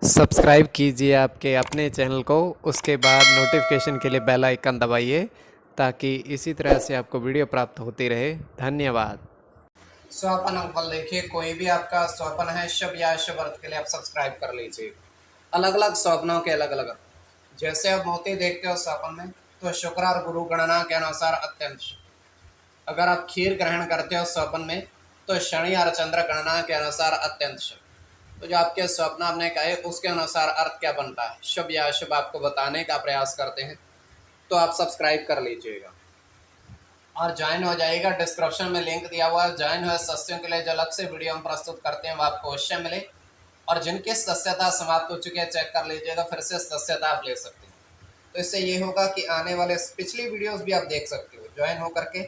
Subscribe कीजिए आपके अपने चैनल को, उसके बाद नोटिफिकेशन के लिए बेल आइकन दबाइए ताकि इसी तरह से आपको वीडियो प्राप्त होती रहे। धन्यवाद। स्वपन अंकल देखिए, कोई भी आपका स्वपन है शुभ या शुभ अर्थ के लिए आप सब्सक्राइब कर लीजिए। अलग अलग स्वप्नों के अलग अलग, जैसे आप मोती देखते हो स्वपन में तो शुक्र और गुरु गणना के अनुसार अत्यंत शुभ। अगर आप खीर ग्रहण करते हो स्वप्न में तो शनि और चंद्र गणना के अनुसार अत्यंत शुभ। तो जो आपके स्वप्न आपने कहे उसके अनुसार अर्थ क्या बनता है, शुभ या अशुभ, आपको बताने का प्रयास करते हैं। तो आप सब्सक्राइब कर लीजिएगा और ज्वाइन हो जाइएगा। डिस्क्रिप्शन में लिंक दिया हुआ है, ज्वाइन हुए सदस्यों के लिए जो अलग से वीडियो हम प्रस्तुत करते हैं वो आपको अवश्य मिले। और जिनकी सदस्यता समाप्त हो चुकी है चेक कर लीजिएगा, फिर से सदस्यता आप ले सकते हैं। तो इससे ये होगा कि आने वाले पिछली वीडियोस भी आप देख सकते हो ज्वाइन हो करके।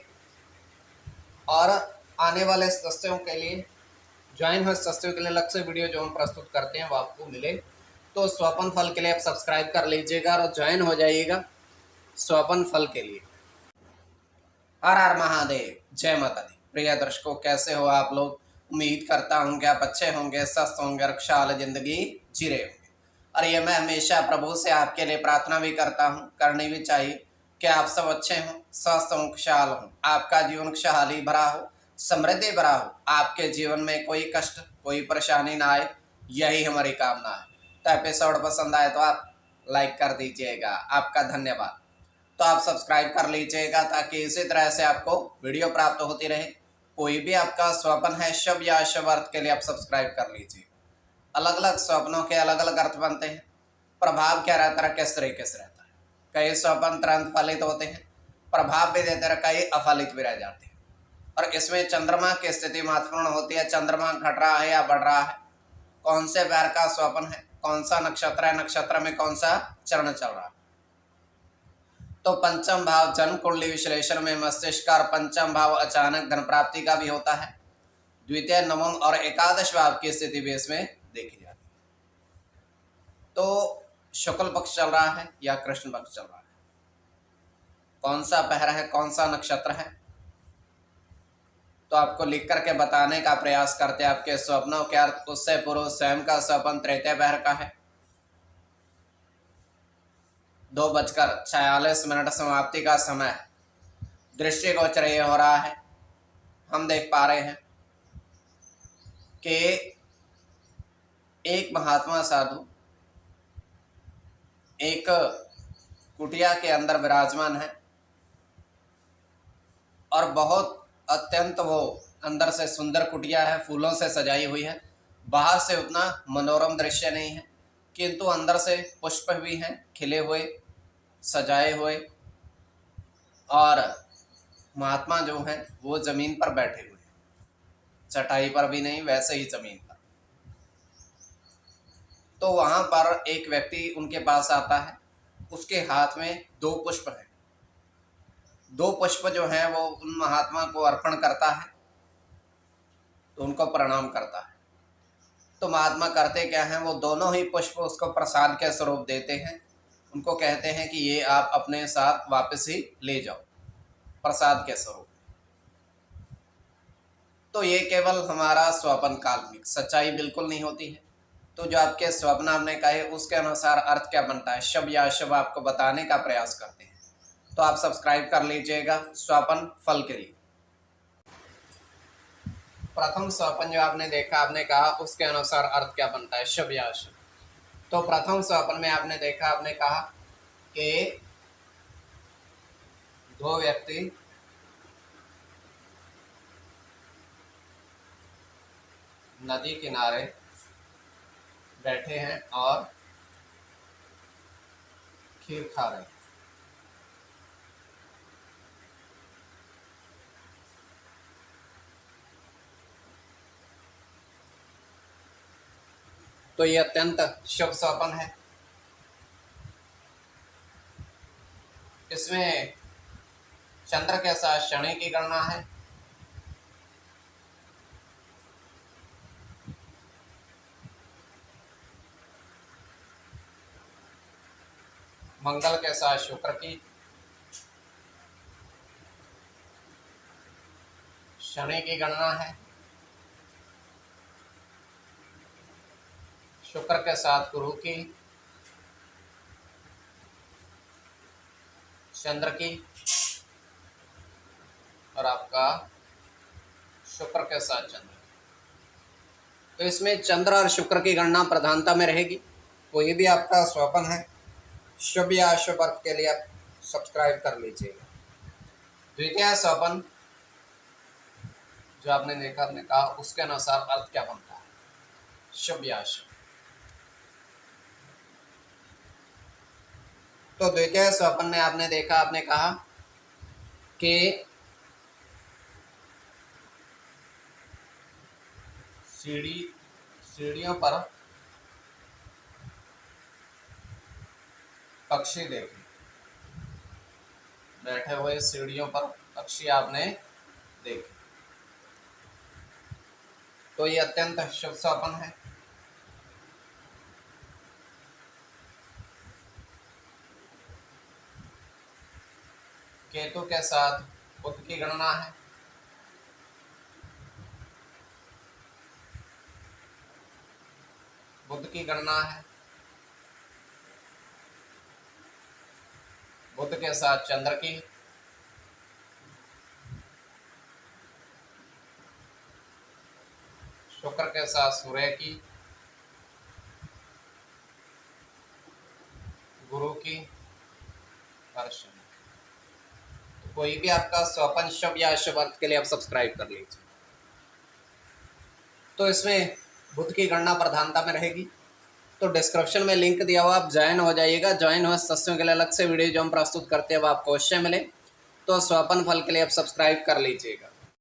और आने वाले सदस्यों के लिए, ज्वाइन हुए सदस्यों के लिए अलग से वीडियो जो हम प्रस्तुत करते हैं वो आपको मिले। तो स्वपन फल के लिए आप सब्सक्राइब कर लीजिएगा और ज्वाइन हो जाइएगा स्वपन फल के लिए। हर हर महादेव, जय माता दी। प्रिय दर्शकों, कैसे हो आप लोग? उम्मीद करता हूँ कि आप अच्छे होंगे, स्वस्थ होंगे और खुशहाल जिंदगी जी रहे होंगे। और ये मैं हमेशा प्रभु से आपके लिए प्रार्थना भी करता हूँ, करनी भी चाहिए कि आप सब अच्छे हों, स्वस्थ हों, खुशहाल हों, आपका जीवन खुशहाली भरा हो, समृद्धि भरा हो, आपके जीवन में कोई कष्ट कोई परेशानी ना आए, यही हमारी कामना है। तो एपिसोड पसंद आए तो आप लाइक कर दीजिएगा, आपका धन्यवाद। तो आप सब्सक्राइब कर लीजिएगा ताकि इसी तरह से आपको वीडियो प्राप्त होती रहे। कोई भी आपका स्वप्न है शुभ या अशुभ अर्थ के लिए आप सब्सक्राइब कर लीजिए। अलग अलग स्वप्नों के अलग अलग अर्थ बनते हैं। प्रभाव क्या रहता है, किस तरीके से रहता है। कई स्वप्न तुरंत फलित होते हैं, प्रभाव भी देते रहे, कई अफलित भी रह जाते हैं। और इसमें चंद्रमा की स्थिति महत्वपूर्ण होती है। चंद्रमा घट रहा है या बढ़ रहा है, कौन से पैर का स्वप्न है, कौन सा नक्षत्र है, नक्षत्र में कौन सा चरण चल रहा है। तो पंचम भाव जन्म कुंडली विश्लेषण में मस्तिष्क का और पंचम भाव अचानक धन प्राप्ति का भी होता है। द्वितीय, नवम और एकादश भाव की स्थिति भी इसमें देखी जाती है। तो शुक्ल पक्ष चल रहा है या कृष्ण पक्ष चल रहा है, कौन सा पहर है, कौन सा नक्षत्र है, तो आपको लिख करके बताने का प्रयास करते हैं। आपके स्वप्नों के अर्थ उससे पूर्व स्वयं का स्वप्न तृतीय पहर का है। 2:46 समाप्ति का समय है। दृष्टिगोचर ये हो रहा है, हम देख पा रहे हैं कि एक महात्मा साधु एक कुटिया के अंदर विराजमान है और बहुत अत्यंत वो अंदर से सुंदर कुटिया है, फूलों से सजाई हुई है। बाहर से उतना मनोरम दृश्य नहीं है, किंतु अंदर से पुष्प भी हैं खिले हुए, सजाए हुए। और महात्मा जो हैं वो जमीन पर बैठे हुए हैं, चटाई पर भी नहीं, वैसे ही जमीन पर। तो वहां पर एक व्यक्ति उनके पास आता है, उसके हाथ में 2 पुष्प हैं। 2 पुष्प जो हैं वो उन महात्मा को अर्पण करता है, तो उनको प्रणाम करता है। तो महात्मा करते क्या हैं, वो दोनों ही पुष्प उसको प्रसाद के स्वरूप देते हैं। उनको कहते हैं कि ये आप अपने साथ वापस ही ले जाओ प्रसाद के स्वरूप। तो ये केवल हमारा स्वप्न काल्पनिक, सच्चाई बिल्कुल नहीं होती है। तो जो आपके स्वप्न आपने कहे उसके अनुसार अर्थ क्या बनता है, शुभ या अशुभ, आपको बताने का प्रयास करते हैं। तो आप सब्सक्राइब कर लीजिएगा स्वप्न फल के लिए। प्रथम स्वप्न जो आपने देखा, आपने कहा उसके अनुसार अर्थ क्या बनता है, शुभ या अशुभ। तो प्रथम स्वप्न में आपने देखा, आपने कहा कि 2 व्यक्ति नदी किनारे बैठे हैं और खीर खा रहे हैं। तो ये अत्यंत शुभ स्वप्न है। इसमें चंद्र के साथ शनि की गणना है। मंगल के साथ शुक्र की, शनि की गणना है। शुक्र के साथ गुरु की, चंद्र की, और आपका शुक्र के साथ चंद्र की। तो इसमें चंद्र और शुक्र की गणना प्रधानता में रहेगी। कोई भी आपका स्वप्न है शुभ या अशुभ अर्थ के लिए आप सब्सक्राइब कर लीजिएगा। द्वितीय स्वप्न जो आपने देखा, आपने कहा उसके अनुसार अर्थ क्या बनता है, शुभ या अशुभ। तो द्वितीय स्वप्न में आपने देखा, आपने कहा कि सीढ़ियों पर पक्षी देखे, बैठे हुए सीढ़ियों पर पक्षी आपने देखे। तो ये अत्यंत शुभ स्वप्न है। केतु के साथ बुध की गणना है। बुध की गणना है। बुध के साथ चंद्र की, शुक्र के साथ सूर्य की, गुरु की और शनि की। तो कोई भी आपका स्वप्न शुभ या अशुभ अर्थ के लिए आप सब्सक्राइब कर लीजिए। तो इसमें बुध की गणना प्रधानता में रहेगी। तो डिस्क्रिप्शन में लिंक दिया हुआ, आप ज्वाइन हो जाइएगा। ज्वाइन हुए सदस्यों के लिए अलग से वीडियो जो हम प्रस्तुत करते हैं वो आपको अवश्य मिले। तो स्वप्न फल के लिए आप सब्सक्राइब कर लीजिएगा।